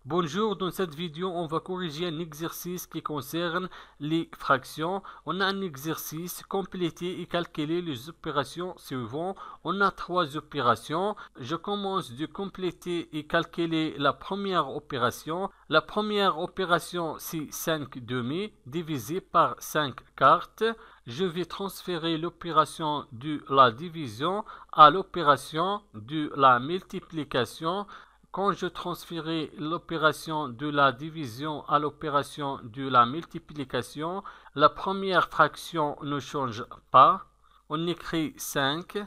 Bonjour, dans cette vidéo, on va corriger un exercice qui concerne les fractions. On a un exercice, compléter et calculer les opérations suivantes. On a trois opérations. Je commence de compléter et calculer la première opération. La première opération, c'est 5 demi divisé par 5 quarts. Je vais transférer l'opération de la division à l'opération de la multiplication. Quand je transférerai l'opération de la division à l'opération de la multiplication, la première fraction ne change pas. On écrit 5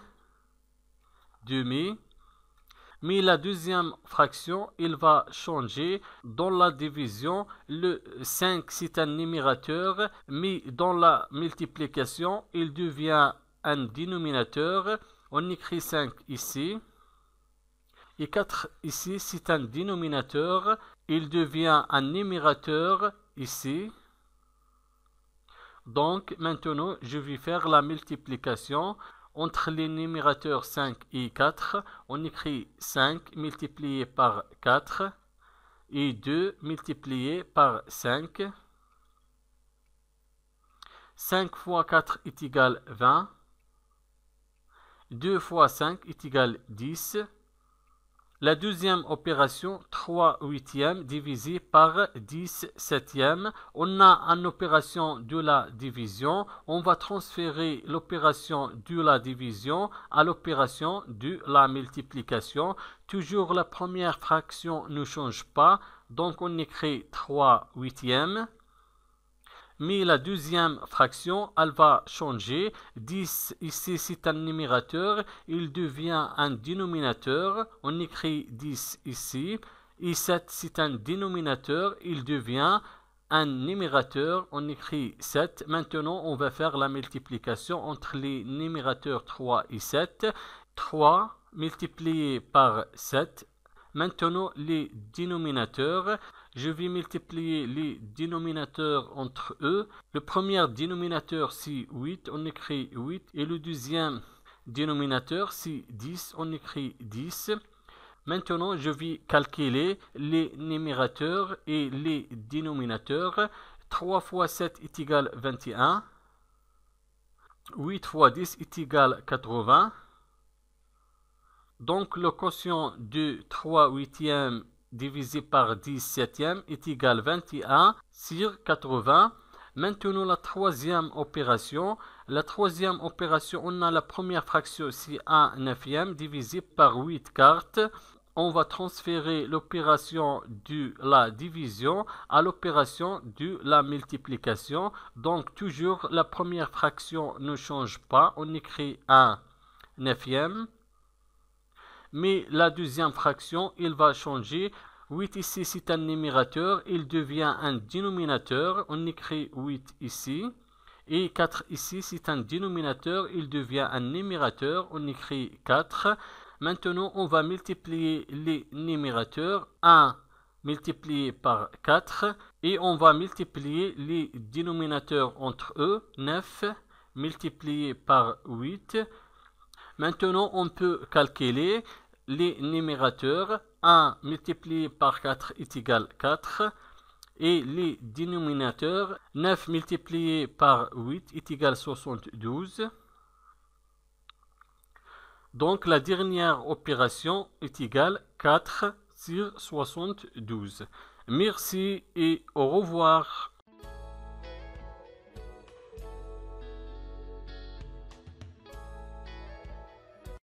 demi. Mais la deuxième fraction, il va changer. Dans la division, le 5 c'est un numérateur, mais dans la multiplication, il devient un dénominateur. On écrit 5 ici. Et 4 ici, c'est un dénominateur. Il devient un numérateur ici. Donc, maintenant, je vais faire la multiplication entre les numérateurs 5 et 4. On écrit 5 multiplié par 4 et 2 multiplié par 5. 5 fois 4 est égal 20. 2 fois 5 est égal 10. La deuxième opération, 3 huitièmes divisé par 10 septièmes. On a une opération de la division. On va transférer l'opération de la division à l'opération de la multiplication. Toujours la première fraction ne change pas. Donc on écrit 3 huitièmes. Mais la deuxième fraction, elle va changer. 10 ici, c'est un numérateur. Il devient un dénominateur. On écrit 10 ici. Et 7, c'est un dénominateur. Il devient un numérateur. On écrit 7. Maintenant, on va faire la multiplication entre les numérateurs 3 et 7. 3 multiplié par 7. Maintenant, les dénominateurs, je vais multiplier les dénominateurs entre eux. Le premier dénominateur, c'est 8, on écrit 8. Et le deuxième dénominateur, c'est 10, on écrit 10. Maintenant, je vais calculer les numérateurs et les dénominateurs. 3 fois 7 est égal 21. 8 fois 10 est égal 80. Donc, le quotient de 3 huitièmes divisé par 10 septièmes est égal 21 sur 80. Maintenant, la troisième opération. La troisième opération, on a la première fraction, c'est 1 neuvième divisé par 8 quarts. On va transférer l'opération de la division à l'opération de la multiplication. Donc, toujours, la première fraction ne change pas. On écrit 1 neuvième. Mais la deuxième fraction, il va changer. 8 ici, c'est un numérateur. Il devient un dénominateur. On écrit 8 ici. Et 4 ici, c'est un dénominateur. Il devient un numérateur. On écrit 4. Maintenant, on va multiplier les numérateurs. 1 multiplié par 4. Et on va multiplier les dénominateurs entre eux. 9 multiplié par 8. Maintenant, on peut calculer les numérateurs. 1 multiplié par 4 est égal 4. Et les dénominateurs, 9 multiplié par 8 est égal 72. Donc, la dernière opération est égale 4 sur 72. Merci et au revoir.